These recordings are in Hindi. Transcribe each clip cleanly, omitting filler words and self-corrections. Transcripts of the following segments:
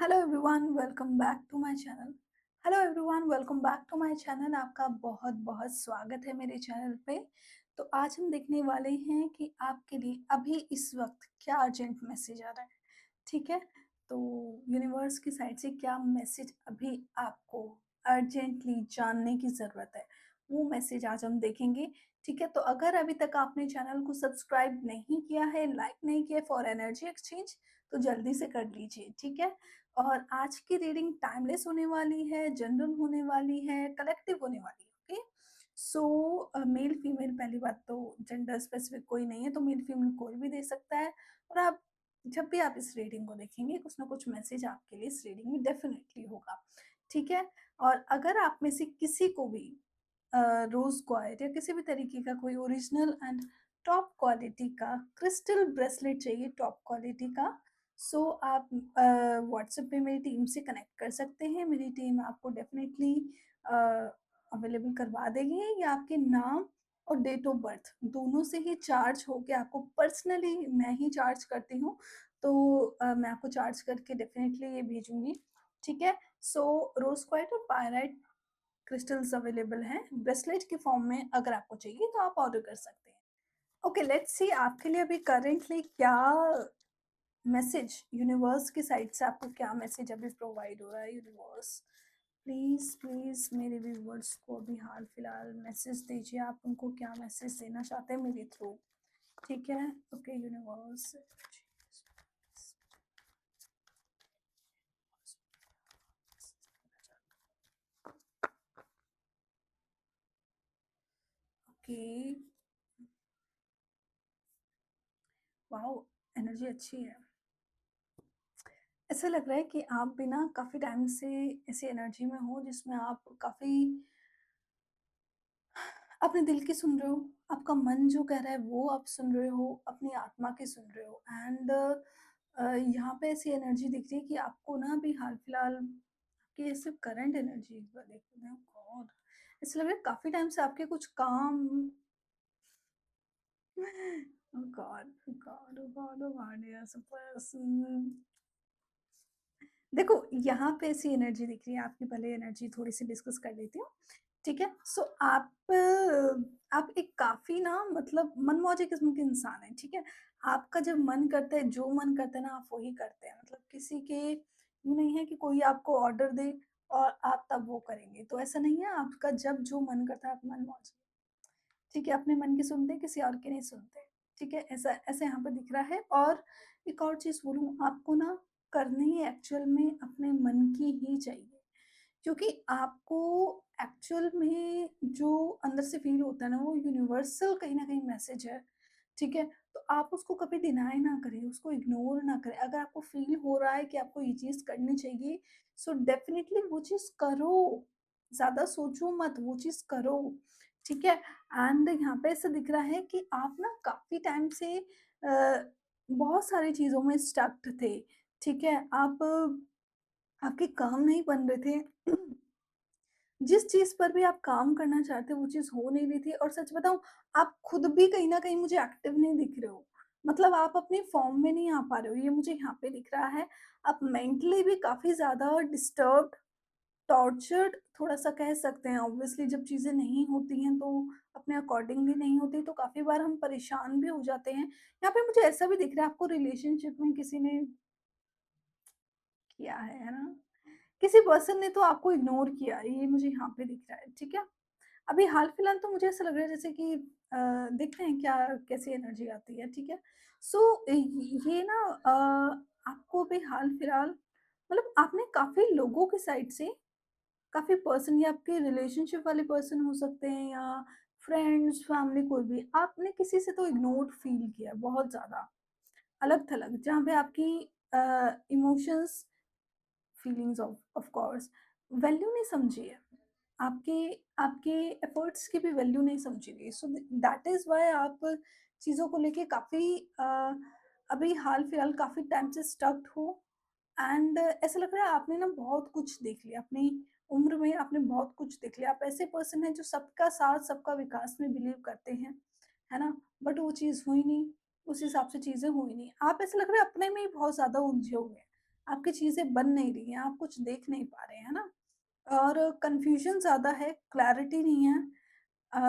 Hello everyone welcome back to my channel. Hello everyone welcome back to my channel. आपका बहुत बहुत स्वागत है मेरे चैनल पे। तो आज हम देखने वाले हैं कि आपके लिए अभी इस वक्त क्या अर्जेंट मैसेज आ रहा है। ठीक है, तो यूनिवर्स की साइड से क्या मैसेज अभी आपको अर्जेंटली जानने की ज़रूरत है, वो मैसेज आज हम देखेंगे। ठीक है, तो अगर अभी तक आपने चैनल को सब्सक्राइब नहीं किया है, लाइक नहीं किया फॉर एनर्जी एक्सचेंज, तो जल्दी से कर लीजिए। ठीक है, और आज की रीडिंग टाइमलेस होने वाली है, जनरल होने वाली है, कलेक्टिव होने वाली है। ओके, सो मेल फीमेल, पहली बात तो जेंडर स्पेसिफिक कोई नहीं है, तो मेल फीमेल कोई भी दे सकता है। और आप जब भी आप इस रीडिंग को देखेंगे कुछ ना कुछ मैसेज आपके लिए इस रीडिंग में डेफिनेटली होगा। ठीक है, और अगर आप में से किसी को भी रोज क्वाइट या किसी भी तरीके का कोई ओरिजिनल एंड टॉप क्वालिटी का क्रिस्टल ब्रेसलेट चाहिए, टॉप क्वालिटी का, सो आप व्हाट्सएप पे मेरी टीम से कनेक्ट कर सकते हैं। मेरी टीम आपको डेफिनेटली अवेलेबल करवा देगी, या आपके नाम और डेट ऑफ बर्थ दोनों से ही चार्ज होके आपको पर्सनली मैं ही चार्ज करती हूँ, तो मैं आपको चार्ज करके डेफिनेटली ये भेजूंगी। ठीक है, सो रोज क्वाइट और पायराइट क्रिस्टल्स अवेलेबल हैं ब्रेसलेट के फॉर्म में। अगर आपको चाहिए तो आप ऑर्डर कर सकते हैं। ओके, लेट्स सी आपके लिए अभी करेंटली क्या मैसेज यूनिवर्स की साइड से, आपको क्या मैसेज अभी प्रोवाइड हो रहा है। यूनिवर्स प्लीज प्लीज मेरे व्यूवर्स को अभी हाल फिलहाल मैसेज दीजिए, आप उनको क्या मैसेज देना चाहते हैं मेरे थ्रू। ठीक है, okay universe. Okay, wow, energy अच्छी है। ऐसा लग रहा है कि आप भी ना काफ़ी टाइम से ऐसी एनर्जी में हो जिसमें आप काफ़ी अपने दिल की सुन रहे हो, आपका मन जो कह रहा है वो आप सुन रहे हो, अपनी आत्मा की सुन रहे हो। एंड यहाँ पे ऐसी एनर्जी दिख रही है कि आपको ना अभी हाल फिलहाल की सिर्फ करंट एनर्जी एक बार देखो गॉड, ऐसा लग रहा है काफ़ी टाइम से आपके कुछ काम God God God God yes person. देखो यहाँ पे ऐसी एनर्जी दिख रही है आपकी, पहले एनर्जी थोड़ी सी डिस्कस कर लेती हूँ। ठीक है, सो आप एक काफ़ी ना मतलब मनमौजी किस्म के इंसान हैं। ठीक है, आपका जब मन करता है, जो मन करता है ना आप वही करते हैं। मतलब किसी के यूँ नहीं है कि कोई आपको ऑर्डर दे और आप तब वो करेंगे, तो ऐसा नहीं है। आपका जब जो मन करता है आप मनमौजी, ठीक है, अपने मन की सुनते हैं, किसी और की नहीं सुनते। ठीक है, ऐसा ऐसा यहाँ पर दिख रहा है। और एक और चीज़ बोलूँ, आपको ना करनी एक्चुअल में अपने मन की ही चाहिए, क्योंकि आपको एक्चुअल में जो अंदर से फ़ील होता है ना, वो यूनिवर्सल कहीं न कहीं मैसेज है। ठीक है? तो आप उसको कभी डिनाई ना करें, उसको इग्नोर ना करें। अगर आपको फ़ील हो रहा है कि आपको ये चीज़ करनी चाहिए, सो डेफ़िनिटली वो चीज़ करो। ज़्यादा सोचो मत, वो चीज़ करो। ठीक है? एंड यहाँ पे ऐसा दिख रहा है कि आप ना काफ़ी टाइम से बहुत सारी चीज़ों में स्टक्ड थे। ठीक है? आपके काम नहीं बन रहे थे। जिस चीज़ पर भी आप काम करना चाहते हो वो चीज़ हो नहीं रही थी, और सच बताऊँ आप खुद भी कहीं न कहीं मुझे एक्टिव नहीं दिख रहे हो। मतलब आप अपनी फ़ॉर्म में नहीं आ पा रहे हो, ये मुझे यहाँ पे दिख रहा है। आप मेंटली भी काफ़ी ज़्यादा डिस्टर्ब्ड, टॉर्चर्ड थोड़ा-सा कह सकते हैं। ऑब्वियसली जब चीज़ें नहीं होती हैं तो अपने अकॉर्डिंगली नहीं होती, तो काफ़ी बार हम परेशान भी हो जाते हैं। यहाँ पे मुझे ऐसा भी दिख रहा है आपको रिलेशनशिप में किसी ने किया है ना? किसी पर्सन ने तो आपको इग्नोर किया, ये मुझे यहाँ पे दिख रहा है। ठीक है? अभी हाल-फिलहाल तो मुझे ऐसा लग रहा है जैसे कि देखते हैं क्या कैसी एनर्जी आती है। ठीक है? सो ये ना आपको अभी हाल-फिलहाल मतलब आपने काफ़ी लोगों की साइड से, काफ़ी पर्सन, या आपके रिलेशनशिप वाले पर्सन हो सकते हैं या फ्रेंड्स, फैमिली, कोई भी, आपने किसी से तो इग्नोर्ड फ़ील किया है बहुत ज़्यादा, अलग-थलग, जहाँ पे आपकी emotions, feelings of course value नहीं समझी है। आपके आपके एफर्ट्स की भी वैल्यू नहीं समझी गई। सो दैट इज़ व्हाई आप चीज़ों को लेके काफ़ी अभी हाल-फिलहाल काफ़ी टाइम से स्टक्ड हो। एंड ऐसा लग रहा है आपने ना बहुत कुछ देख लिया अपनी उम्र में, आपने बहुत कुछ देख लिया। आप ऐसे पर्सन हैं जो सबका साथ, सबका विकास में बिलीव करते हैं, है ना? बट वो चीज़ हुई नहीं, उस हिसाब से चीज़ें हुई नहीं। आप ऐसा लग रहा है अपने में ही बहुत ज़्यादा उलझे हुए हैं। आपकी चीज़ें बन नहीं रही हैं, आप कुछ देख नहीं पा रहे हैं, है ना? और कन्फ्यूज़न ज़्यादा है, क्लैरिटी नहीं है। अ,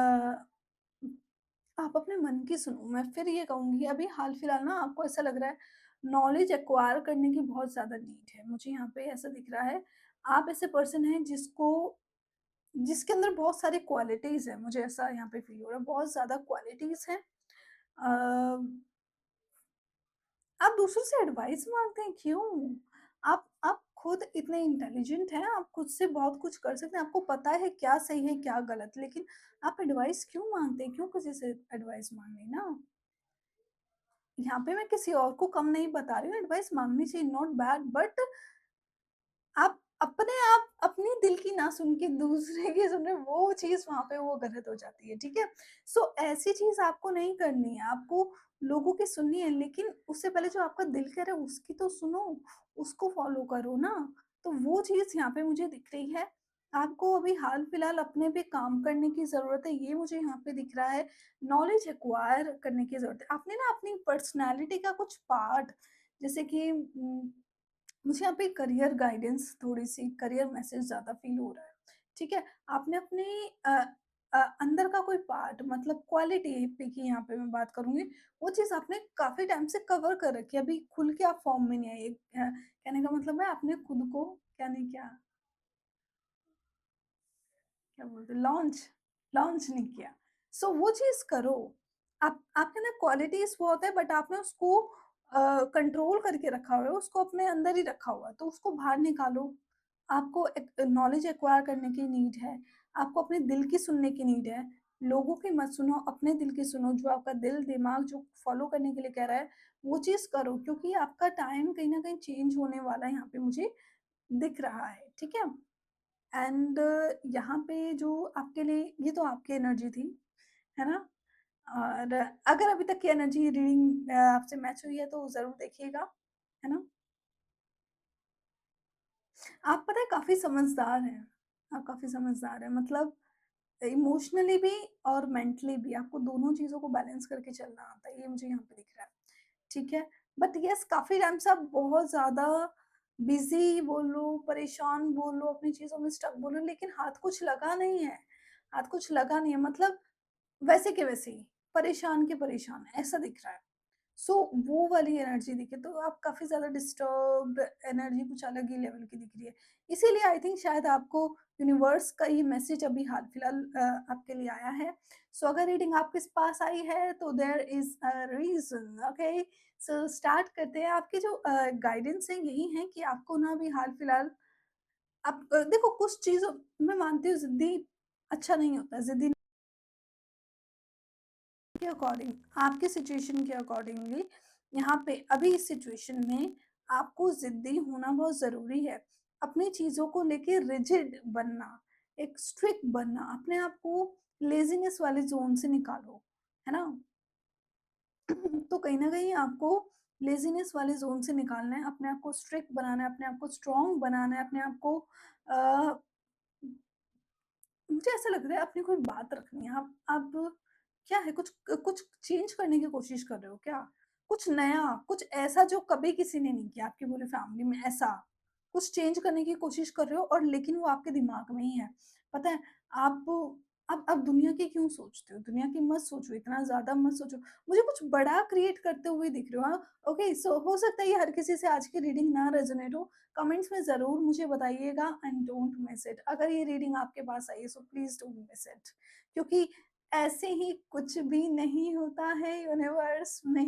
आप अपने मन की सुनो। मैं फिर ये कहूँगी, अभी हाल-फिलहाल ना आपको ऐसा लग रहा है नॉलेज एक्वायर करने की बहुत ज़्यादा नीड है। मुझे यहाँ पे ऐसा दिख रहा है, आप ऐसे पर्सन हैं जिसके अंदर बहुत सारी क्वालिटीज़ हैं, मुझे ऐसा यहाँ पे फ़ील हो रहा है, बहुत ज़्यादा क्वालिटीज़ हैं। अ, आप दूसरों से एडवाइस माँगते हैं, क्यों? आप खुद इतने इंटेलिजेंट हैं, आप खुद से बहुत कुछ कर सकते हैं, आपको पता है क्या सही है, क्या गलत, लेकिन आप एडवाइस क्यों माँगते हैं? क्यों किसी से एडवाइस माँगे ना? यहाँ पे मैं किसी और को कम नहीं बता रही हूँ, एडवाइस माँगनी चाहिए, नॉट बैड, बट आप अपने आप अपनी दिल की ना सुन के दूसरे की सुन रहे हो, वो चीज़ वहाँ पे वो गलत हो जाती है, ठीक है? सो ऐसी चीज़ आपको नहीं करनी है, आपको लोगों की सुननी है, लेकिन उससे पहले जो आपका दिल कह रहा है उसकी तो सुनो, उसको फ़ॉलो करो ना। तो वो चीज़ यहाँ पे मुझे दिख रही है। आपको अभी हाल-फिलहाल अपने पे काम करने की ज़रूरत है, ये मुझे यहाँ पे दिख रहा है। नॉलेज एक्वायर करने की ज़रूरत है। आपने ना अपनी पर्सनैलिटी का कुछ पार्ट, जैसे कि मुझे यहाँ पे करियर गाइडेंस, थोड़ी-सी करियर मैसेज ज़्यादा फ़ील हो रहा है, ठीक है? आपने अपने अ अंदर का कोई पार्ट, मतलब क्वालिटी पे की यहाँ पे मैं बात करूँगी, वो चीज़ आपने काफ़ी टाइम से कवर कर रखी है, अभी खुल के आप फॉर्म में नहीं आई। कहने का मतलब है आपने खुद को क्या नहीं किया, क्या बोलते हैं, लॉन्च नहीं किया। सो वो चीज़ करो। आप आपके अंदर क्वालिटीज़ बहुत है, बट आपने उसको कंट्रोल करके रखा हुआ है, उसको अपने अंदर ही रखा हुआ है, तो उसको बाहर निकालो। आपको एक नॉलेज एक्वायर करने की नीड है, आपको अपने दिल की सुनने की नीड है। लोगों की मत सुनो, अपने दिल की सुनो, जो आपका दिल, दिमाग जो फ़ॉलो करने के लिए कह रहा है, वो चीज़ करो, क्योंकि आपका टाइम कहीं न कहीं चेंज होने वाला है, यहाँ पे मुझे दिख रहा है, ठीक है? एंड यहाँ पे जो आपके लिए, ये तो आपकी एनर्जी थी, है ना? और अगर अभी तक की एनर्जी रीडिंग आपसे मैच हुई है तो ज़रूर देखिएगा, है ना? आप पता है काफ़ी समझदार हैं, आप काफ़ी समझदार हैं, मतलब इमोशनली भी और मेंटली भी आपको दोनों चीज़ों को बैलेंस करके चलना आता है, ये मुझे यहाँ पे दिख रहा है, ठीक है? बट येस, काफ़ी टाइम से आप बहुत ज़्यादा बिज़ी बोलो, परेशान बोलो, अपनी चीज़ों में स्टक बोलो, लेकिन हाथ कुछ लगा नहीं है, हाथ कुछ लगा नहीं है, मतलब वैसे के वैसे ही, परेशान के परेशान, ऐसा दिख रहा है। सो वो वाली एनर्जी दिखे, तो आप काफ़ी ज़्यादा डिस्टर्ब्ड, एनर्जी कुछ अलग ही लेवल की दिख रही है। इसीलिए आई थिंक शायद आपको यूनिवर्स का ये मैसेज अभी हाल-फिलहाल आपके लिए आया है। सो अगर रीडिंग आपके पास आई है तो there is a reason, okay? So start करते हैं। आपकी जो गाइडेंस है यही है कि आपको ना अभी हाल-फिलहाल आप देखो, कुछ चीज़ों मैं मानती हूँ ज़िद्दी अच्छा नहीं होता, ज़िद्दी के अकॉर्डिंग, आपकी सिचुएशन के अकॉर्डिंगली यहाँ पे अभी इस सिचुएशन में आपको ज़िद्दी होना बहुत ज़रूरी है। अपनी चीज़ों को लेके रिजिड बनना, एक स्ट्रिक्ट बनना, अपने आप को लेज़ीनेस वाले ज़ोन से निकालो, है ना? तो कहीं न कहीं आपको लेज़ीनेस वाले ज़ोन से निकालना है, अपने आप को स्ट्रिक्ट बनाना है, अपने आप को स्ट्रॉन्ग बनाना है, अपने आप को अ मुझे ऐसा लग रहा है अपनी कोई बात रखनी है। आप क्या है, कुछ कुछ चेंज करने की कोशिश कर रहे हो क्या? कुछ नया, कुछ ऐसा जो कभी किसी ने नहीं किया आपकी पूरी फैमिली में, ऐसा कुछ चेंज करने की कोशिश कर रहे हो, और लेकिन वो आपके दिमाग में ही है। पता है, आप अब दुनिया की क्यों सोचते हो? दुनिया की मत सोचो, इतना ज़्यादा मत सोचो। मुझे कुछ बड़ा क्रिएट करते हुए दिख रहे हो, हाँ? ओके, सो हो सकता है ये हर किसी से आज की रीडिंग ना रेज़ोनेट हो। कमेंट्स में ज़रूर मुझे बताइएगा एंड डोंट मिस इट। अगर ये रीडिंग आपके पास आई है so please don't miss it, क्योंकि ऐसे ही कुछ भी नहीं होता है यूनिवर्स में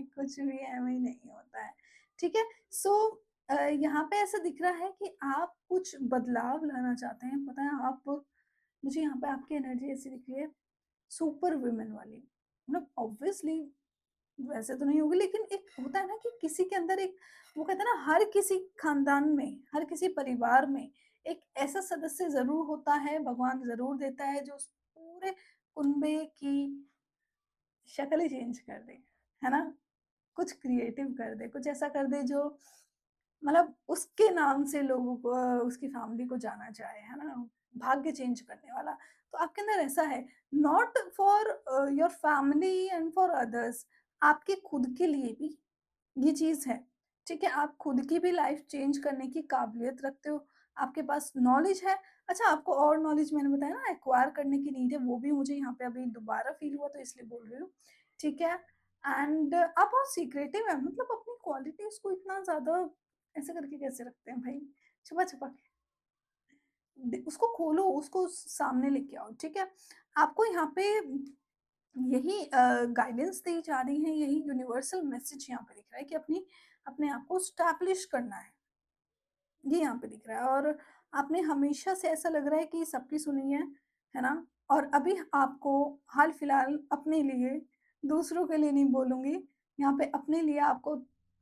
कुछ भी ऐਵੇਂ ही नहीं होता है, ठीक है? सो यहाँ पे ऐसा दिख रहा है कि आप कुछ बदलाव लाना चाहते हैं, पता है आप, मुझे यहाँ पे आपकी एनर्जी ऐसी दिख रही है, सुपर वुमन वाली, मतलब ऑब्वियसली वैसे तो नहीं होगी, लेकिन एक होता है ना कि किसी के अंदर एक, वो कहते हैं ना, हर किसी खानदान में, हर किसी परिवार में एक ऐसा सदस्य ज़रूर होता है, भगवान ज़रूर देता है जो उस पूरे कुनबे की शक्ल ही चेंज कर दे, है ना? कुछ क्रिएटिव कर दे, कुछ ऐसा कर दे जो मतलब उसके नाम से लोगों को, उसकी फैमिली को जाना जाए, है ना? भाग्य चेंज करने वाला। तो आपके अंदर ऐसा है, not for your family and for others, आपके खुद के लिए भी ये चीज़ है, ठीक है? आप खुद की भी लाइफ़ चेंज करने की काबिलियत रखते हो, आपके पास नॉलेज है। अच्छा, आपको और नॉलेज मैंने बताया ना एक्वायर करने की नीड है, वो भी मुझे यहाँ पे अभी दोबारा फ़ील हुआ तो इसलिए बोल रही हूँ, ठीक है? एंड आप बहुत सीक्रेटिव हैं, मतलब अपनी क्वालिटीज़ को इतना ज़्यादा ऐसे करके कैसे रखते हैं भाई? छुपा-छुपा के। उसको खोलो, उसको सामने लेके आओ, ठीक है? आपको यहाँ पे यही गाइडेंस दी जा रही है, यही यूनिवर्सल मैसेज यहाँ पे दिख रहा है कि अपने आप को एस्टैब्लिश करना ये यहाँ पे दिख रहा है। और आपने हमेशा से ऐसा लग रहा है कि सबकी सुनी है ना? और अभी आपको हाल-फिलहाल अपने लिए, दूसरों के लिए नहीं बोलूँगी, यहाँ पे अपने लिए आपको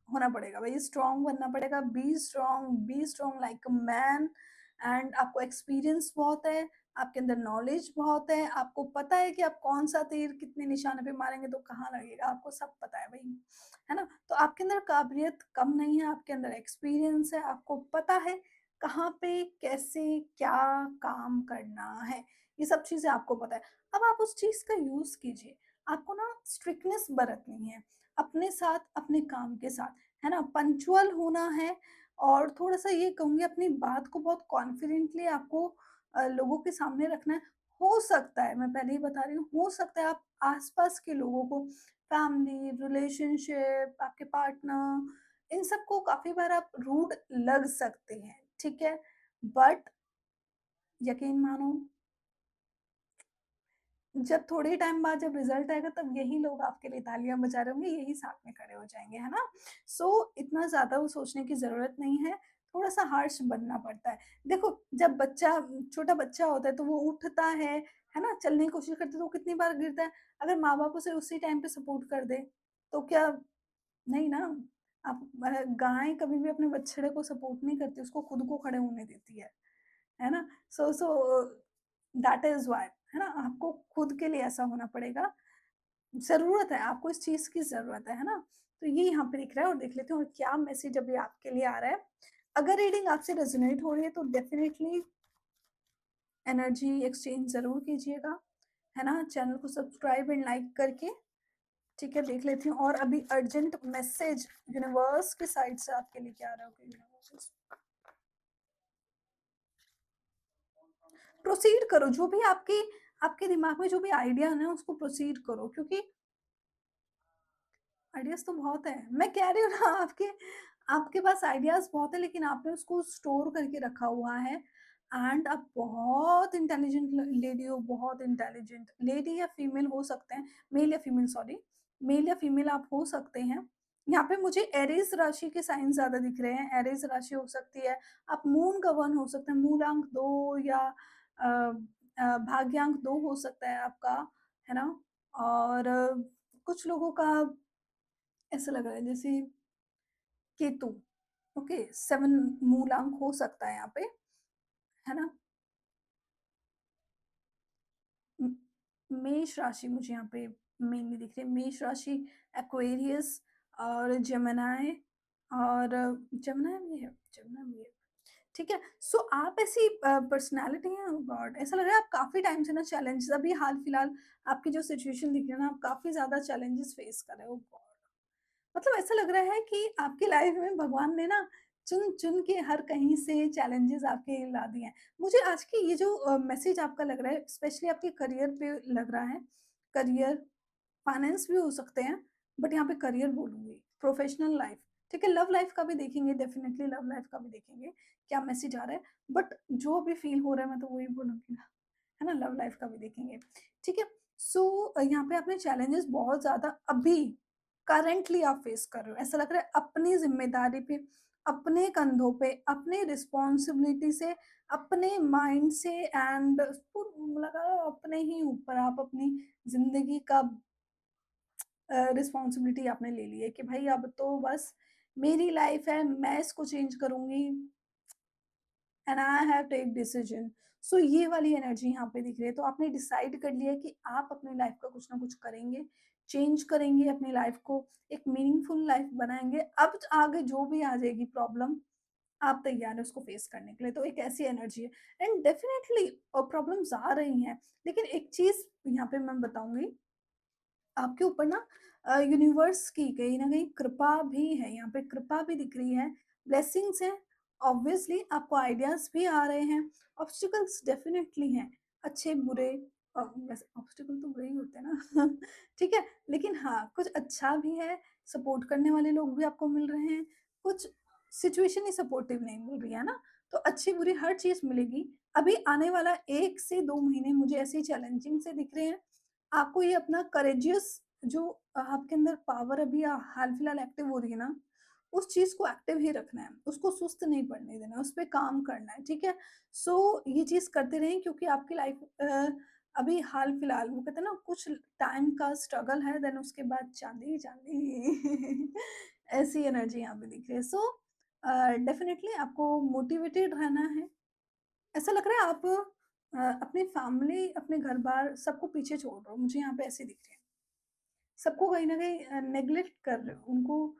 होना पड़ेगा भई, स्ट्रॉन्ग बनना पड़ेगा, be strong like a man. And आपको एक्सपीरियंस बहुत है, आपके अंदर नॉलेज बहुत है, आपको पता है कि आप कौन-सा तीर कितने निशाने पे मारेंगे तो कहाँ लगेगा, आपको सब पता है भई, है ना? तो आपके अंदर काबिलियत कम नहीं है, आपके अंदर एक्सपीरियंस है, आपको पता है कहाँ पे, कैसे, क्या काम करना है, ये सब चीज़ें आपको पता है। अब आप उस चीज़ का यूज़ कीजिए। आपको ना स्ट्रिक्टनेस बरतनी है, अपने साथ, अपने काम के साथ, है ना? पंक्चुअल होना है और थोड़ा-सा ये कहूँगी अपनी बात को बहुत कॉन्फिडेंटली आपको लोगों के सामने रखना है। हो सकता है, मैं पहले ही बता रही हूँ, हो सकता है आप आस-पास के लोगों को, फैमिली, रिलेशनशिप, आपके पार्टनर, इन सबको काफ़ी बार आप रूड लग सकते हैं, ठीक है? बट यकीन मानो, जब थोड़े टाइम बाद जब रिज़ल्ट आएगा तब यही लोग आपके लिए तालियाँ बजा रहे होंगे, यही साथ में खड़े हो जाएँगे, है ना? इतना ज़्यादा वो सोचने की ज़रूरत नहीं है, थोड़ा-सा हार्श बनना पड़ता है। देखो, जब छोटा बच्चा होता है तो वो उठता है ना? चलने की कोशिश करता है तो वो कितनी बार गिरता है। अगर माँ-बाप उसे उसी टाइम पे सपोर्ट कर दें, तो क्या नहीं ना? आप गाय कभी भी अपने बछड़े को सपोर्ट नहीं करती, उसको खुद को खड़े होने देती है ना? सो दैट इज़ व्हाई, है ना? आपको खुद के लिए ऐसा होना पड़ेगा। ज़रूरत है, आपको इस चीज़ की ज़रूरत है ना? तो ये यहाँ पे दिख रहा है और देख लेते हैं और क्या मैसेज अभी आपके लिए आ रहा है। अगर रीडिंग आपसे रेज़ोनेट हो रही है तो डेफ़िनिटली एनर्जी एक्सचेंज ज़रूर कीजिएगा, है ना? चैनल को सब्सक्राइब एंड लाइक करके, ठीक है? देख लेती हूँ और अभी अर्जेंट मैसेज यूनिवर्स की साइड से आपके लिए क्या आ रहा है? ओके यूनिवर्स, प्रोसीड करो, जो भी आपकी आपके दिमाग में जो भी आइडिया है ना उसको प्रोसीड करो, क्योंकि आइडियाज़ तो बहुत हैं। मैं कह रही हूँ ना, आपके आपके पास आइडियाज़ बहुत है लेकिन आपने उसको स्टोर करके रखा हुआ है। एंड आप बहुत इंटेलिजेंट लेडी हो, बहुत इंटेलिजेंट लेडी या फीमेल हो सकते हैं, मेल या फीमेल सॉरी, मेल या फीमेल आप हो सकते हैं। यहाँ पे मुझे एरीज़ राशि के साइन ज़्यादा दिख रहे हैं, एरीज़ राशि हो सकती है, आप मून का 1 हो सकते हैं, मूलांक 2 या भाग्यांक 2 हो सकता है आपका, है ना? और कुछ लोगों का ऐसा लग रहा है जैसे केतु, ओके, 7 मूलांक हो सकता है यहाँ पे, है ना? म मेष राशि मुझे यहाँ पे मेनली दिख रही है, मेष राशि, एक्वेरियस और जेमिनी, और जेमिनी भी है, जेमिनी भी है, ठीक है? आप ऐसी पर्सनैलिटी हैं, ओह गॉड! ऐसा लग रहा है आप काफ़ी टाइम से ना चैलेंजेस, अभी हाल-फिलहाल आपकी जो सिचुएशन दिख रही है ना, आप काफ़ी ज़्यादा चैलेंजेस फेस कर रहे हो, ओह गॉड! मतलब ऐसा लग रहा है कि आपकी लाइफ में भगवान ने ना चुन-चुन के हर कहीं से चैलेंजेस आपके ला दिए हैं। मुझे आज की ये जो मैसेज आपका लग रहा है, स्पेशली आपके करियर पे लग रहा है, करियर, फाइनेंस भी हो सकते हैं, बट यहाँ पे करियर बोलूँगी, प्रोफेशनल लाइफ, ठीक है? लव लाइफ का भी देखेंगे, डेफिनिटली लव लाइफ का भी देखेंगे, क्या मैसेज आ रहा है, बट जो भी फील हो रहा है मैं तो वही बोलूँगी ना, है ना? लव लाइफ का भी देखेंगे, ठीक है? यहाँ पे आपने चैलेंजेस बहुत ज़्यादा अभी करंटली आप फेस कर रहे हो। ऐसा लग रहा है अपनी ज़िम्मेदारी पे, अपने कंधों पे, अपने रिस्पॉन्सिबिलिटी से, अपने माइंड से एंड लगा लो अपने ही ऊपर आप अपनी ज़िंदगी का रिस्पॉन्सिबिलिटी आपने ले ली है कि भाई अब तो बस मेरी लाइफ है, मैं इसको चेंज करूँगी and I have take decision. ये वाली एनर्जी यहाँ पे दिख रही है। तो आपने डिसाइड कर लिया है कि आप अपनी लाइफ का कुछ ना कुछ करेंगे, चेंज करेंगे अपनी लाइफ को, एक मीनिंगफुल लाइफ बनाएँगे। अब आगे जो भी आ जाएगी प्रॉब्लम, आप तैयार हैं उसको फेस करने के लिए। तो एक ऐसी एनर्जी है एंड डेफिनिटली प्रॉब्लम्स आ रही हैं। लेकिन एक चीज़ यहाँ पे मैं बताऊँगी, आपके ऊपर ना यूनिवर्स की कहीं न कहीं कृपा भी है, यहाँ पे कृपा भी दिख रही है, ब्लेसिंग्स हैं, ऑब्वियसली आपको आइडियाज़ भी आ रहे हैं, ऑब्स्टिकल्स डेफ़िनेटली हैं, अच्छे-बुरे वैसे ऑब्स्टिकल तो बुरे ही होते हैं ना ठीक है? लेकिन हाँ, कुछ अच्छा भी है, सपोर्ट करने वाले लोग भी आपको मिल रहे हैं, कुछ सिचुएशन ही सपोर्टिव नहीं मिल रही है ना, तो अच्छी-बुरी हर चीज़ मिलेगी। अभी आने वाला 1 से 2 महीने मुझे ऐसे ही चैलेंजिंग से दिख रहे हैं। आपको ये अपना करेजियस जो आपके अंदर पावर अभी हाल-फिलहाल एक्टिव हो रही है ना, उस चीज़ को एक्टिव ही रखना है, उसको सुस्त नहीं पड़ने देना, उस पे काम करना है, ठीक है? सो ये चीज़ करते रहें क्योंकि आपकी लाइफ अभी हाल-फिलहाल वो कहते हैं ना कुछ टाइम का स्ट्रगल है देन उसके बाद चाँदी ही चाँदी ऐसी एनर्जी यहाँ पे दिख रही है। सो डेफिनिटली आपको मोटिवेटेड रहना है। ऐसा लग रहा है आप अपनी फैमिली, अपने घर-बार सबको पीछे छोड़ रहे हो, मुझे यहाँ पे ऐसे दिख रहा है। सबको कहीं न कहीं नेग्लेक्ट कर रहे हो, उनको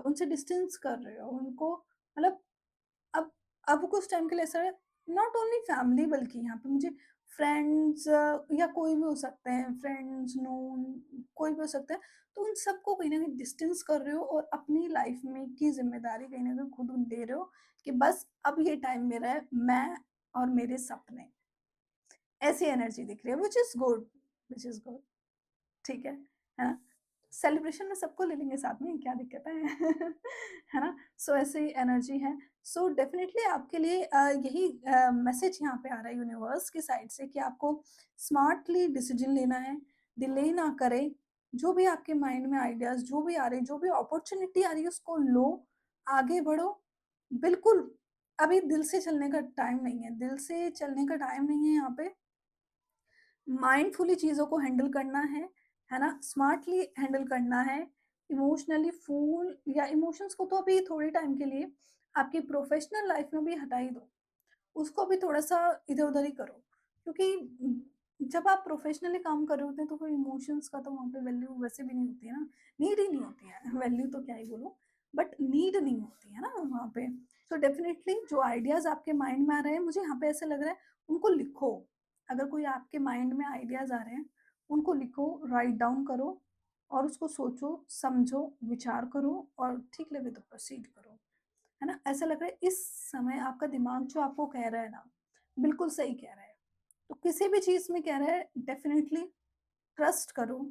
उनसे डिस्टेंस कर रहे हो, उनको मतलब अब अब कुछ टाइम के लिए ऐसा है नॉट ओनली फैमिली बल्कि यहाँ पे मुझे फ्रेंड्स या कोई भी हो सकते हैं, फ्रेंड्स, नोन कोई भी हो सकता है, तो उन सबको कहीं न कहीं डिस्टेंस कर रहे हो और अपनी लाइफ में की ज़िम्मेदारी कहीं न कहीं खुद ले रहे हो कि बस अब ये टाइम मेरा है, मैं और मेरे सपने। ऐसी एनर्जी दिख रही है व्हिच इज़ गुड, ठीक है ना? सेलिब्रेशन में सबको ले लेंगे साथ में, क्या दिक्कत है? है ना? सो ऐसे ही एनर्जी है। सो डेफ़िनिटली आपके लिए यही मैसेज यहाँ पे आ रहा है यूनिवर्स की साइड से कि आपको स्मार्टली डिसीज़न लेना है, डिले ना करें। जो भी आपके माइंड में आइडियाज़ जो भी आ रहे हैं, जो भी अपॉर्च्युनिटी आ रही है उसको लो, आगे बढ़ो। बिल्कुल, अभी दिल से चलने का टाइम नहीं है, दिल से चलने का टाइम नहीं है यहाँ पे। माइंडफुली चीज़ों को हैंडल करना है ना? स्मार्टली हैंडल करना है, इमोशनली फूल या इमोशंस को तो अभी थोड़े टाइम के लिए आपकी प्रोफ़ेशनल लाइफ़ में भी हटा ही दो। उसको भी थोड़ा-सा इधर-उधर ही करो। क्योंकि जब आप प्रोफ़ेशनली काम कर रहे होते हैं तो कोई इमोशंस का तो वहाँ पे वैल्यू वैसे भी नहीं होती है ना, नीड ही नहीं होती है। वैल्यू तो क्या ही बोलूँ, बट नीड नहीं होती है ना वहाँ पे। तो डेफ़िनिटली जो आइडियाज़ आपके माइंड में आ रहे हैं, मुझे यहाँ पे ऐसा लग रहा है उनको लिखो। अगर कोई आपके माइंड में आइडियाज़ आ रहे हैं, उनको लिखो, राइट डाउन करो और उसको सोचो, समझो, विचार करो और ठीक लगे तो प्रोसीड करो। है ना? ऐसा लग रहा है इस समय आपका दिमाग जो आपको कह रहा है ना, बिल्कुल सही कह रहा है। तो किसी भी चीज़ में कह रहा है डेफ़िनिटली ट्रस्ट करो,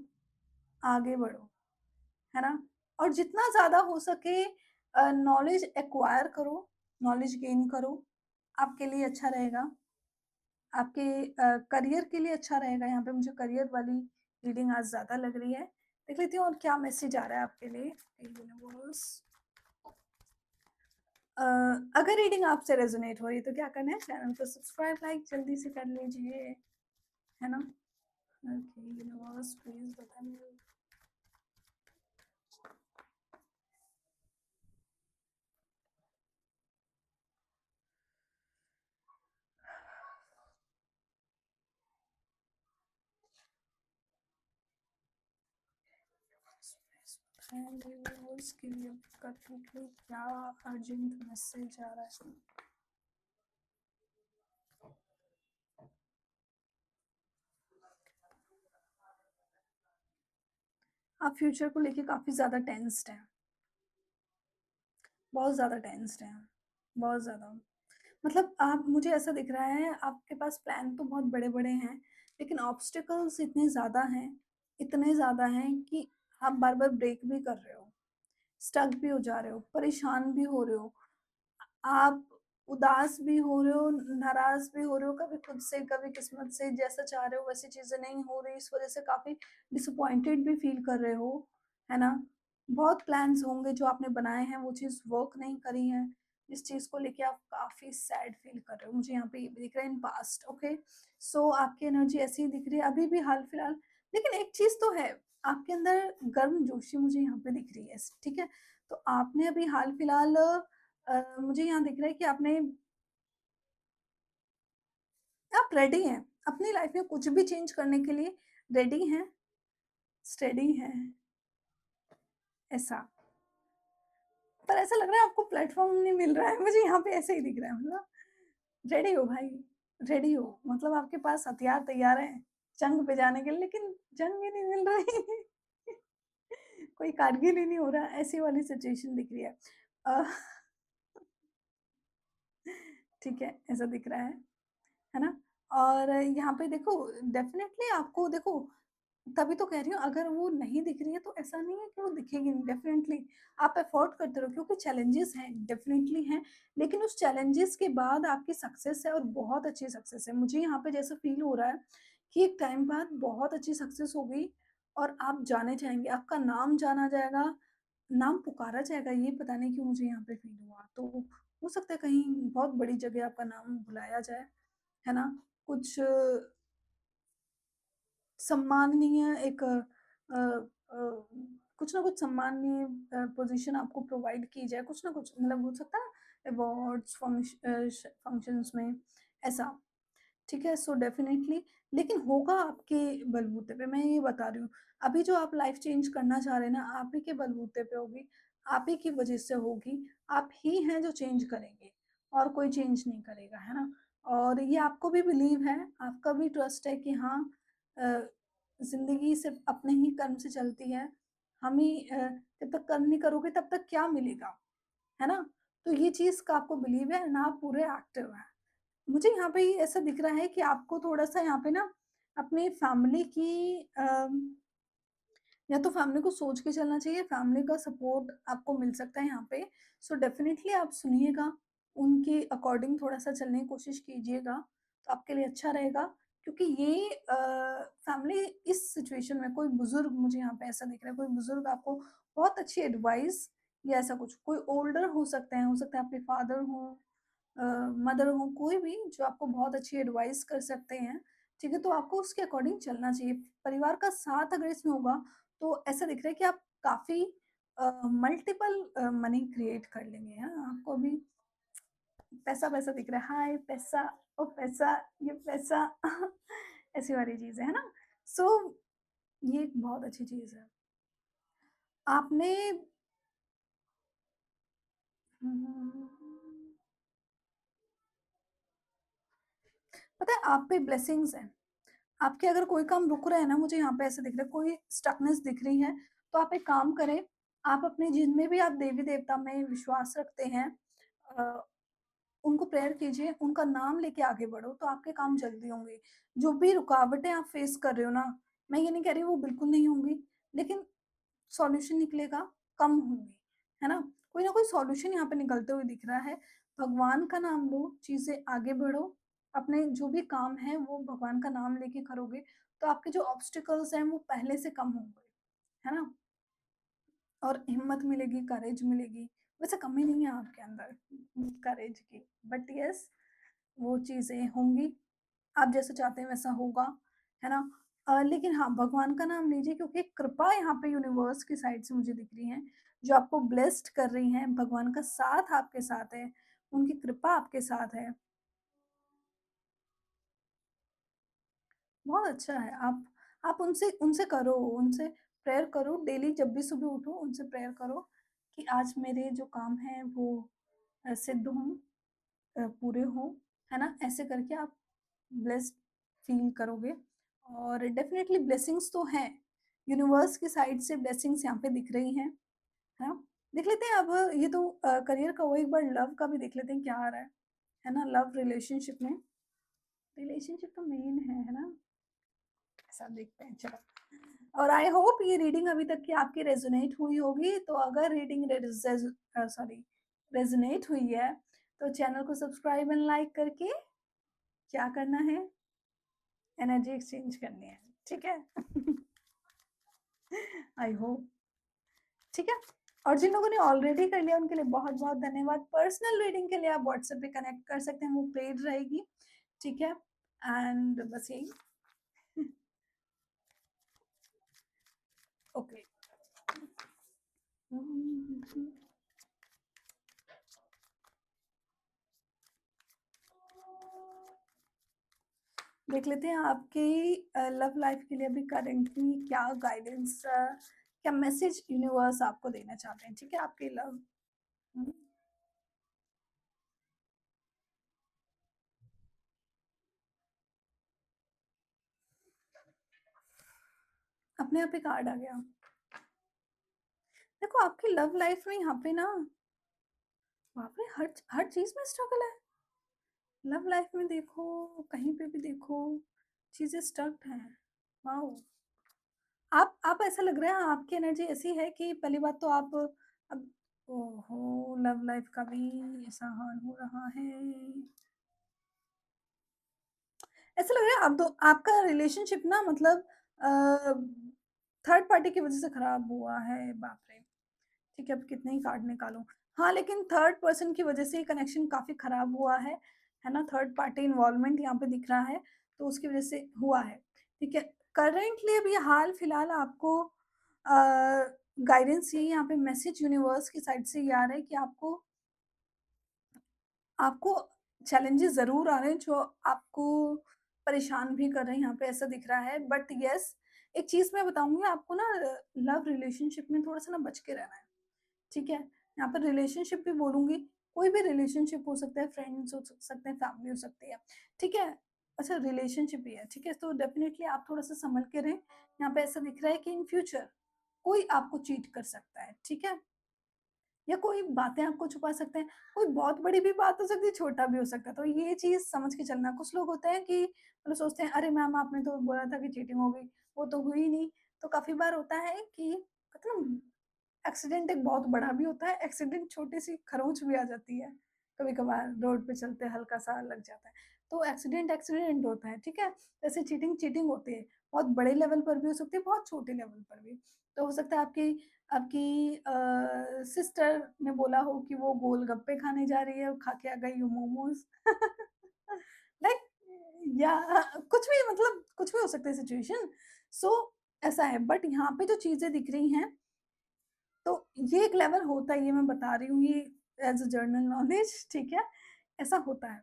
आगे बढ़ो, है ना? और जितना ज़्यादा हो सके नॉलेज एक्वायर करो, नॉलेज गेन करो, आपके लिए अच्छा रहेगा। आपके करियर के लिए अच्छा रहेगा, यहाँ पे मुझे करियर वाली रीडिंग आज ज़्यादा लग रही है। देख लेती हूँ और क्या मैसेज आ रहा है आपके लिए यूनिवर्स। अ, अगर रीडिंग आपसे रेज़ोनेट हो रही है तो क्या करना है चैनल को सब्सक्राइब लाइक जल्दी से कर लीजिए, है ना? ओके यूनिवर्स प्लीज़ बताइए। यूनिवर्स के लिए करंटली क्या अर्जेंट मैसेज आ रहा है? आप फ्यूचर को लेके काफ़ी ज़्यादा टेंस्ड हैं, बहुत ज़्यादा टेंस्ड हैं, बहुत ज़्यादा। मतलब आप मुझे ऐसा दिख रहा है आपके पास प्लान तो बहुत बड़े-बड़े हैं, लेकिन ऑब्स्टेकल्स इतने ज़्यादा हैं कि आप बार-बार ब्रेक भी कर रहे हो, स्टक भी हो जा रहे हो, परेशान भी हो रहे हो। आप उदास भी हो रहे हो, नाराज़ भी हो रहे हो, कभी खुद से, कभी किस्मत से, जैसा चाह रहे हो वैसी चीज़ें नहीं हो रही, इस वज़ह से काफ़ी डिसअपॉइंटेड भी फ़ील कर रहे हो, है ना? बहुत प्लान्स होंगे जो आपने बनाए हैं, वो चीज़ वर्क नहीं करी है, जिस चीज़ को लेके आप काफ़ी सैड फ़ील कर रहे हो, मुझे यहाँ पे ये भी दिख रहा है इन पास्ट, ओके? सो आपकी एनर्जी ऐसी ही दिख रही है अभी भी हाल-फिलहाल, लेकिन एक चीज़ तो है, आपके अंदर गर्मजोशी मुझे यहाँ पे दिख रही है, ठीक है? तो आपने अभी हाल-फिलहाल मुझे यहाँ दिख रहा है कि आप रेडी हैं, अपनी लाइफ में कुछ भी चेंज करने के लिए रेडी हैं, स्टेडी हैं, ऐसा। पर ऐसा लग रहा है आपको प्लेटफ़ॉर्म नहीं मिल रहा है, मुझे यहाँ पे ऐसे ही दिख रहा है मतलब रेडी हो भाई, रेडी हो मतलब आपके पास हथियार तैयार हैं, जंग पे जाने के लिए लेकिन जंग ही नहीं मिल रही। कोई कारगिल ही नहीं हो रहा, ऐसी वाली सिचुएशन दिख रही है। अ, ठीक है, ऐसा दिख रहा है ना? और यहाँ पे देखो डेफ़िनेटली आपको देखो तभी तो कह रही हूँ अगर वो नहीं दिख रही है तो ऐसा नहीं है कि वो दिखेगी नहीं, डेफ़िनेटली आप एफ़ोर्ड करते रहो क्योंकि चैलेंजेस हैं, डेफ़िनेटली हैं, लेकिन उस चैलेंजेस के बाद आपकी सक्सेस है और बहुत अच्छी सक्सेस है। मुझे यहाँ पे जैसा फ़ील हो रहा है कि एक टाइम बाद बहुत अच्छी सक्सेस हो गई और आप जाने जाएँगे, आपका नाम जाना जाएगा, नाम पुकारा जाएगा, ये पता नहीं क्यों मुझे यहाँ पे फ़ील हुआ। तो हो सकता है कहीं बहुत बड़ी जगह आपका नाम बुलाया जाए, है ना? कुछ सम्माननीय एक अ, कुछ ना कुछ सम्माननीय पोज़ीशन आपको प्रोवाइड की जाए, कुछ ना कुछ मतलब हो सकता है अवार्ड्स फंक्शंस में ऐसा, ठीक है? सो डेफ़िनेटली लेकिन होगा आपके बलबूते पे, मैं ये बता रही हूँ। अभी जो आप लाइफ़ चेंज करना चाह रहे हैं ना, आप ही के बलबूते पे होगी, आप ही की वज़ह से होगी, आप ही हैं जो चेंज करेंगे और कोई चेंज नहीं करेगा, है ना? और ये आपको भी बिलीव है, आपका भी ट्रस्ट है कि हाँ अ, ज़िंदगी सिर्फ़ अपने ही कर्म से चलती है। हम ही जब तक कर्म नहीं करोगे तब तक क्या मिलेगा, है ना? तो ये चीज़ का आपको बिलीव है ना, आप पूरे एक्टिव हैं। मुझे यहाँ पे ऐसा दिख रहा है कि आपको थोड़ा-सा यहाँ पे ना अपनी फैमिली की या तो फैमिली को सोच के चलना चाहिए, फैमिली का सपोर्ट आपको मिल सकता है यहाँ पे। सो डेफ़िनिटली आप सुनिएगा, उनके अकॉर्डिंग थोड़ा-सा चलने की कोशिश कीजिएगा, तो आपके लिए अच्छा रहेगा। क्योंकि ये फैमिली इस सिचुएशन में कोई बुज़ुर्ग मुझे यहाँ पे ऐसा दिख रहा है, कोई बुज़ुर्ग आपको बहुत अच्छी एडवाइस या ऐसा कुछ, कोई ओल्डर हो सकता है आपके फादर हों मदर हो, कोई भी जो आपको बहुत अच्छी एडवाइस कर सकते हैं, ठीक है? तो आपको उसके अकॉर्डिंग चलना चाहिए। परिवार का साथ अगर इसमें होगा, तो ऐसा दिख रहा है कि आप काफ़ी मल्टीपल मनी क्रिएट कर लेंगे, हाँ? आपको अभी पैसा-पैसा दिख रहा है, हाय पैसा, ओ पैसा, ये पैसा ऐसी वाली चीज़ है ना? सो ये एक बहुत अच्छी चीज़ है। आपने हुँ, पता है आप पे ब्लेसिंग्स हैं। आपके अगर कोई काम रुक रहा है ना, मुझे यहाँ पे ऐसा दिख रहा है, कोई स्टकनेस दिख रही है, तो आप एक काम करें, आप अपने जिनमें भी आप देवी-देवता में विश्वास रखते हैं अ, उनको प्रेयर कीजिए, उनका नाम लेके आगे बढ़ो, तो आपके काम जल्दी होंगे। जो भी रुकावटें आप फेस कर रहे हो ना, मैं ये नहीं कह रही वो बिल्कुल नहीं होंगी, लेकिन सॉल्यूशन निकलेगा, कम होंगी, है ना? कोई ना कोई सॉल्यूशन यहाँ पे निकलते हुए दिख रहा है। भगवान का नाम लो, चीज़ें आगे बढ़ो, अपने जो भी काम है वो भगवान का नाम लेके करोगे, तो आपके जो ऑब्स्टिकल्स हैं वो पहले से कम होंगे, है ना? और हिम्मत मिलेगी, करेज मिलेगी। वैसे कमी नहीं है आपके अंदर करेज की, बट येस वो चीज़ें होंगी, आप जैसा चाहते हैं वैसा होगा, है ना? लेकिन हाँ, भगवान का नाम लीजिए क्योंकि कृपा यहाँ पे यूनिवर्स की साइड से मुझे दिख रही है, जो आपको ब्लेस्ड कर रही हैं, भगवान का साथ आपके साथ है, उनकी कृपा आपके साथ है। बहुत अच्छा है, आप उनसे उनसे करो, उनसे प्रेयर करो, डेली जब भी सुबह उठो उनसे प्रेयर करो कि आज मेरे जो काम हैं वो सिद्ध हों, पूरे हों, है ना? ऐसे करके आप ब्लेस्ड फ़ील करोगे और डेफ़िनेटली ब्लेसिंग्स तो हैं। यूनिवर्स की साइड से ब्लेसिंग्स यहाँ पे दिख रही हैं, है ना? देख लेते हैं अब ये तो करियर का हुआ, एक बार लव का भी देख लेते हैं क्या आ रहा है ना? लव रिलेशनशिप में, रिलेशनशिप तो मेन है ना? ऐसा देखते हैं चलो। और आई होप ये रीडिंग अभी तक की आपकी रेज़ोनेट हुई होगी, तो अगर रीडिंग रेज़ोनेट हुई है, तो चैनल को सब्सक्राइब एंड लाइक करके क्या करना है? एनर्जी एक्सचेंज करनी है, ठीक है? आई होप ठीक है? और जिन लोगों ने ऑलरेडी कर लिया उनके लिए बहुत-बहुत धन्यवाद। पर्सनल रीडिंग के लिए आप व्हाट्सएप पे कनेक्ट कर सकते हैं, वो पेड रहेगी, ठीक है? एंड बस यही ओके। देख लेते हैं आपकी लव लाइफ के लिए अभी करेंटली क्या गाइडेंस क्या मैसेज यूनिवर्स आपको देना चाहते हैं, ठीक है? आपकी लव अपने आप ही कार्ड आ गया। देखो आपकी लव लाइफ में यहाँ पे ना, बाप रे, हर चीज़ में स्ट्रगल है। लव लाइफ में देखो, कहीं पे भी देखो, चीज़ें स्टक्ड हैं। वाओ! आप ऐसा लग रहा है आपकी एनर्जी ऐसी है कि पहली बात तो आप अब, ओहो! लव लाइफ का भी ऐसा हाल हो रहा है। ऐसा लग रहा है आप दो आपका रिलेशनशिप ना मतलब अ, थर्ड पार्टी की वज़ह से खराब हुआ है, बाप रे! ठीक है, अब कितने ही कार्ड निकालूँ। हाँ, लेकिन थर्ड पर्सन की वज़ह से ये कनेक्शन काफ़ी खराब हुआ है ना? थर्ड पार्टी इन्वॉल्वमेंट यहाँ पे दिख रहा है, तो उसकी वज़ह से हुआ है, ठीक है? करंटली अभी हाल-फिलहाल आपको गाइडेंस ये यहाँ पे मैसेज यूनिवर्स की साइड से ये आ रहा है कि आपको आपको चैलेंजेस ज़रूर आ रहे हैं, जो आपको परेशान भी कर रहे हैं, यहाँ पे ऐसा दिख रहा है। बट येस, एक चीज़ मैं बताऊँगी आपको ना, लव रिलेशनशिप में थोड़ा-सा ना बच के रहना है। ठीक है? यहाँ पर रिलेशनशिप भी बोलूँगी, कोई भी रिलेशनशिप हो सकता है, फ्रेंड्स हो सकते हैं, फैमिली हो सकती है, ठीक है? अच्छा रिलेशनशिप भी है, ठीक है? तो डेफ़िनिटली आप थोड़ा-सा सँभल के रहें। यहाँ पे ऐसा दिख रहा है कि इन फ्यूचर कोई आपको चीट कर सकता है, ठीक है? या कोई बातें आपको छुपा सकते हैं, कोई बहुत बड़ी भी बात हो सकती है, छोटा भी हो सकता है, तो ये चीज़ समझ के चलना। कुछ लोग होते हैं कि मतलब सोचते हैं, "अरे मैम आपने तो बोला था कि चीटिंग हो गई, वो तो हुई नहीं।" तो काफ़ी बार होता है कि कहते हैं ना, एक्सीडेंट एक बहुत बड़ा भी होता है, एक्सीडेंट छोटी-सी खरोंच भी आ जाती है, कभी-कभार रोड पे चलते हल्का-सा लग जाता है। तो एक्सीडेंट, एक्सीडेंट होता है, ठीक है? वैसे चीटिंग, चीटिंग होती है, बहुत बड़े लेवल पर भी हो सकती है, बहुत छोटे लेवल पर भी। तो हो सकता है आपकी आपकी सिस्टर ने बोला हो कि वो गोलगप्पे खाने जा रही है और खा के आ गई हो मोमोज़। लाइक या कुछ भी मतलब कुछ भी हो सकता है सिचुएशन। सो ऐसा है, बट यहाँ पे जो चीज़ें दिख रही हैं, तो ये एक लेवल होता है, ये मैं बता रही हूँ, ये एज़ अ जनरल नॉलेज, ठीक है? ऐसा होता है।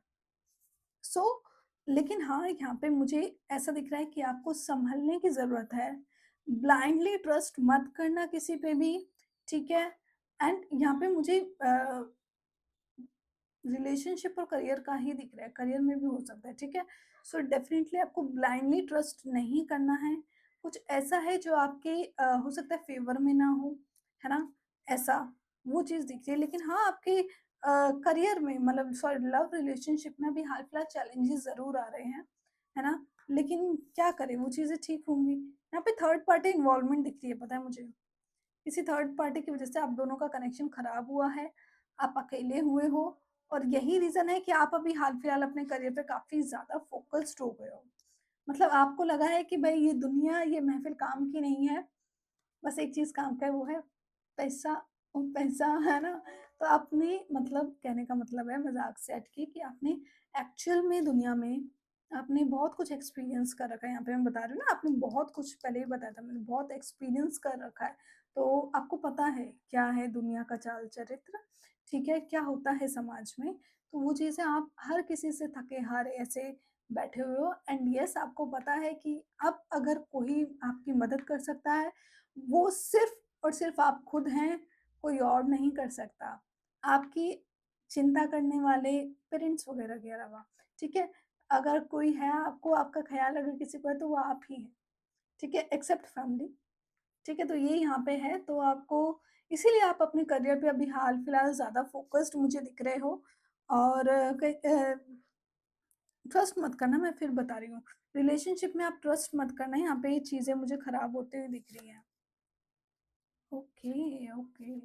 सो लेकिन हाँ, यहाँ पे मुझे ऐसा दिख रहा है कि आपको सँभलने की ज़रूरत है। ब्लाइंडली ट्रस्ट मत करना किसी पे भी, ठीक है? एंड यहाँ पे मुझे रिलेशनशिप और करियर का ही दिख रहा है, करियर में भी हो सकता है, ठीक है? सो डेफ़िनिटली आपको ब्लाइंडली ट्रस्ट नहीं करना है। कुछ ऐसा है जो आपके हो सकता है फ़ेवर में ना हो, है ना? ऐसा, वो चीज़ दिख रही है। लेकिन हाँ, आपके करियर में मतलब सॉरी लव रिलेशनशिप में अभी हाल-फिलहाल चैलेंजेस ज़रूर आ रहे हैं, है ना? लेकिन क्या करें, वो चीज़ें ठीक होंगी। यहाँ पे थर्ड पार्टी इन्वॉल्वमेंट दिख रही है, पता है मुझे। किसी थर्ड पार्टी की वजह से आप दोनों का कनेक्शन खराब हुआ है, आप अकेले हुए हो और यही रीज़न है कि आप अभी हाल-फिलहाल अपने करियर पे काफ़ी ज़्यादा फ़ोकस्ड हो गए हो। मतलब आपको लगा है कि भई ये दुनिया, ये महफ़िल काम की नहीं है, बस एक चीज़ काम का है, वो है पैसा और पैसा, है ना? तो आपने मतलब कहने का मतलब है मज़ाक से हट के कि आपने एक्चुअल में दुनिया में आपने बहुत कुछ एक्सपीरियंस कर रखा है। यहाँ पे मैं बता रही हूँ ना, आपने बहुत कुछ पहले ही बताया था मैंने, बहुत एक्सपीरियंस कर रखा है। तो आपको पता है क्या है दुनिया का चाल-चरित्र, ठीक है? क्या होता है समाज में, तो वो चीज़ें आप हर किसी से थके-हारे ऐसे बैठे हुए हो एंड येस आपको पता है कि अब अगर कोई आपकी मदद कर सकता है, वो सिर्फ़ और सिर्फ़ आप खुद हैं, कोई और नहीं कर सकता। आपकी चिंता करने वाले पेरेंट्स वग़ैरह के अलावा, ठीक है? अगर कोई है आपको आपका ख़्याल अगर किसी को है तो वो आप ही हैं, ठीक है? एक्सेप्ट फैमिली, ठीक है? तो ये यहाँ पे है, तो आपको इसीलिए आप अपने करियर पे अभी हाल-फिलहाल ज़्यादा फ़ोकस्ड मुझे दिख रहे हो और ट्रस्ट मत करना, मैं फिर बता रही हूँ। रिलेशनशिप में आप ट्रस्ट मत करना, यहाँ पे ये चीज़ें मुझे खराब होते हुए दिख रही हैं। Okay, okay.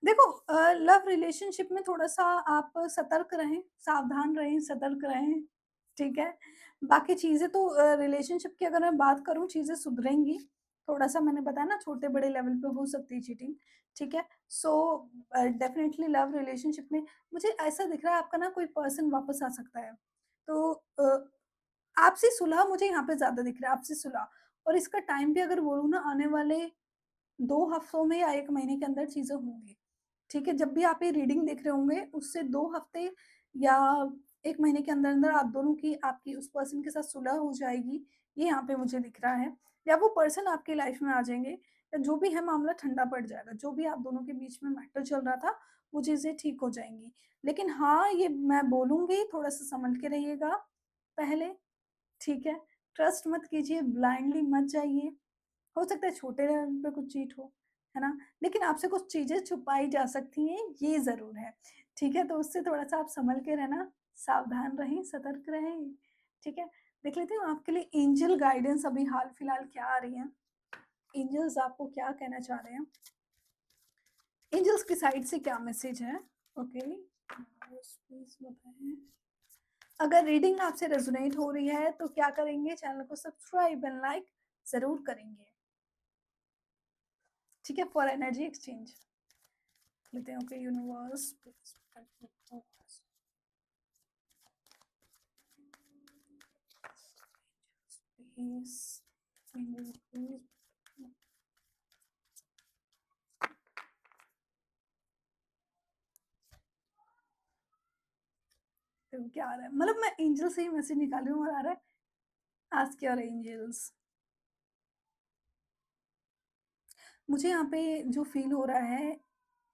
देखो लव रिलेशनशिप में थोड़ा-सा आप सतर्क रहें, सावधान रहें, सतर्क रहें, ठीक है? बाकी चीज़ें तो रिलेशनशिप की अगर मैं बात करूँ चीज़ें सुधरेंगी। थोड़ा-सा मैंने बताया ना छोटे-बड़े लेवल पे हो सकती है चीटिंग, ठीक है? सो डेफिनिटली लव रिलेशनशिप में मुझे ऐसा दिख रहा है आपका ना कोई पर्सन वापस आ सकता है। तो आपसी सुलह मुझे यहाँ पे ज़्यादा दिख रहा है, आपसी सुलह और इसका टाइम भी अगर बोलूँ ना आने वाले 2 हफ्तों में या 1 महीने के अंदर चीज़ें होंगी, ठीक है? जब भी आप ये रीडिंग देख रहे होंगे, उससे 2 हफ्ते या 1 महीने के अंदर-अंदर आप दोनों की आपकी उस पर्सन के साथ सुलह हो जाएगी, ये यहाँ पे मुझे दिख रहा है। या वो पर्सन आपकी लाइफ़ में आ जाएँगे या जो भी है मामला ठंडा पड़ जाएगा। जो भी आप दोनों के बीच में मैटर चल रहा था, वो चीज़ें ठीक हो जाएँगी। लेकिन हाँ, ये मैं बोलूँगी थोड़ा-सा सँभल के रहिएगा पहले, ठीक है? ट्रस्ट मत कीजिए, ब्लाइंडली मत जाइए। हो सकता है छोटे लेवल पे कुछ चीट हो, है ना? लेकिन आपसे कुछ चीज़ें छुपाई जा सकती हैं, ये ज़रूर है, ठीक है? तो उससे थोड़ा-सा आप सँभल के रहना, सावधान रहें, सतर्क रहें, ठीक है? देख लेती हूँ आपके लिए एंजल गाइडेंस अभी हाल-फिलहाल क्या आ रही हैं, एंजल्स आपको क्या कहना चाह रहे हैं? एंजल्स की साइड से क्या मैसेज है? ओके, प्लीज़ बताएँ। अगर रीडिंग आपसे रेज़ोनेट हो रही है, तो क्या करेंगे? चैनल को सब्सक्राइब एंड लाइक ज़रूर करेंगे, ठीक है? फॉर एनर्जी एक्सचेंज लेते हैं। ओके यूनिवर्स प्लीज प्लीज तो क्या आ रहा है? मतलब मैं एंजल से ही मैसेज निकाली हूँ और आ रहा है आस्क योर एंजल्स। मुझे यहाँ पे जो फील हो रहा है,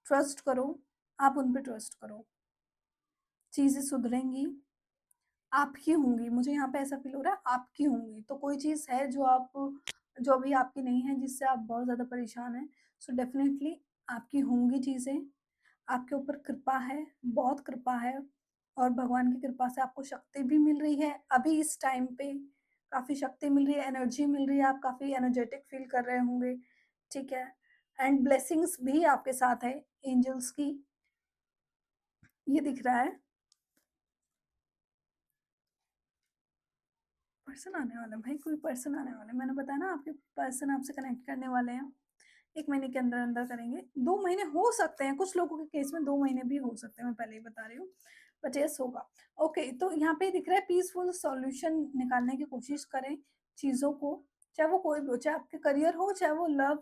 ट्रस्ट करो, आप उन पे ट्रस्ट करो, चीज़ें सुधरेंगी, आपकी होंगी। मुझे यहाँ पे ऐसा फ़ील हो रहा है आपकी होंगी। तो कोई चीज़ है जो अभी आपकी नहीं है, जिससे आप बहुत ज़्यादा परेशान हैं, सो डेफ़िनेटली आपकी होंगी चीज़ें। आपके ऊपर कृपा है, बहुत कृपा है और भगवान की कृपा से आपको शक्ति भी मिल रही है। अभी इस टाइम पे काफ़ी शक्ति मिल रही है, एनर्जी मिल रही है, आप काफ़ी एनर्जेटिक फ़ील कर रहे होंगे, ठीक है? एंड ब्लेसिंग्स भी आपके साथ है एंजल्स की, ये दिख रहा है। पर्सन आने वाला है भाई, कोई पर्सन आने वाला है। मैंने बताया ना आपके पर्सन आपसे कनेक्ट करने वाले हैं। 1 महीने के अंदर-अंदर करेंगे। 2 महीने हो सकते हैं, कुछ लोगों के केस में 2 महीने भी हो सकते हैं, मैं पहले ही बता रही हूँ। बट येस होगा। ओके, तो यहाँ पे दिख रहा है पीसफुल सॉल्यूशन निकालने की कोशिश करें चीज़ों को, चाहे वो कोई भी हो, चाहे आपके करियर हो, चाहे वो लव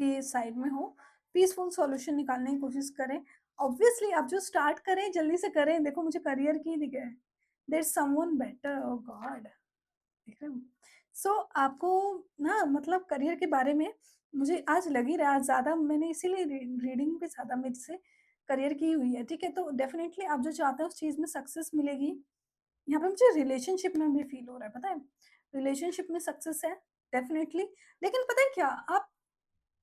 के साइड में हो, पीसफुल सॉल्यूशन निकालने की कोशिश करें। ऑब्वियसली आप जो स्टार्ट करें, जल्दी से करें। देखो मुझे करियर की दिख है। There is someone better, oh God! देख रहे हो? सो आपको ना मतलब करियर के बारे में मुझे आज लग ही रहा है, आज ज़्यादा मैंने इसीलिए रीडिंग पे ज़्यादा मेरे से करियर की हुई है, ठीक है? तो डेफ़िनेटली आप जो चाहते हो उस चीज़ में सक्सेस मिलेगी। यहाँ पे मुझे रिलेशनशिप में भी फ़ील हो रहा है, पता है? रिलेशनशिप में सक्सेस है डेफ़िनेटली। लेकिन पता है क्या?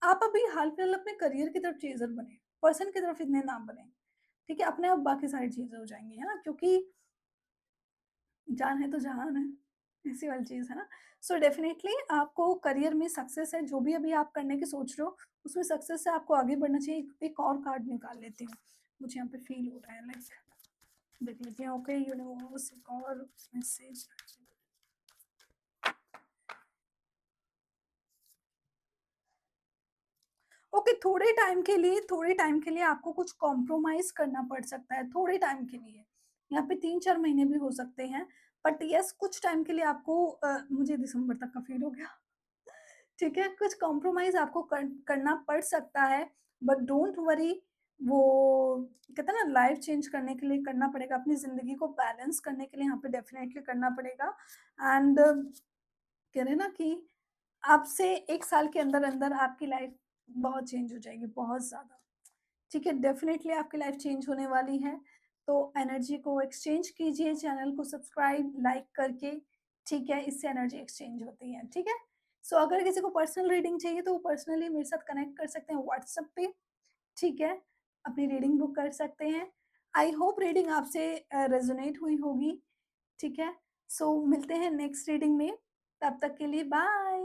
आप अभी हाल-फिलहाल अपने करियर की तरफ चेज़र बने, पर्सन की तरफ इतने ना बने, ठीक है? अपने आप बाकी सारी चीज़ें हो जाएँगी, है ना? क्योंकि जान है तो जहान है, ऐसी वाली चीज़ है ना? सो डेफ़िनेटली आपको करियर में सक्सेस है, जो भी अभी आप करने की सोच रहे हो, उसमें सक्सेस है, आपको आगे बढ़ना चाहिए। एक और कार्ड निकाल लेती हूँ, मुझे यहाँ पे फ़ील हो रहा है लाइक देख लेते हैं। ओके यूनिवर्स एक और मैसेज। ओके, थोड़े टाइम के लिए आपको कुछ कॉम्प्रोमाइज़ करना पड़ सकता है, थोड़े टाइम के लिए। यहाँ पे 3-4 महीने भी हो सकते हैं, बट येस कुछ टाइम के लिए आपको मुझे दिसंबर तक का फ़ील हो गया। ठीक है, कुछ कॉम्प्रोमाइज़ आपको करना पड़ सकता है, बट डोंट वरी। वो कहते हैं ना लाइफ़ चेंज करने के लिए करना पड़ेगा, अपनी ज़िंदगी को बैलेंस करने के लिए यहाँ पे डेफ़िनेटली करना पड़ेगा। एंड कह रहे हैं ना कि अब से 1 साल के अंदर-अंदर आपकी लाइफ़ बहुत चेंज हो जाएगी, बहुत ज़्यादा। ठीक है, डेफ़िनेटली आपकी लाइफ़ चेंज होने वाली है। तो एनर्जी को एक्सचेंज कीजिए, चैनल को सब्सक्राइब, लाइक करके, ठीक है? इससे एनर्जी एक्सचेंज होती है, ठीक है? सो अगर किसी को पर्सनल रीडिंग चाहिए तो वो पर्सनली मेरे साथ कनेक्ट कर सकते हैं व्हाट्सएप पे, ठीक है? अपनी रीडिंग बुक कर सकते हैं। आई होप रीडिंग आपसे रेज़ोनेट हुई होगी, ठीक है? सो मिलते हैं नेक्स्ट रीडिंग में, तब तक के लिए बाय।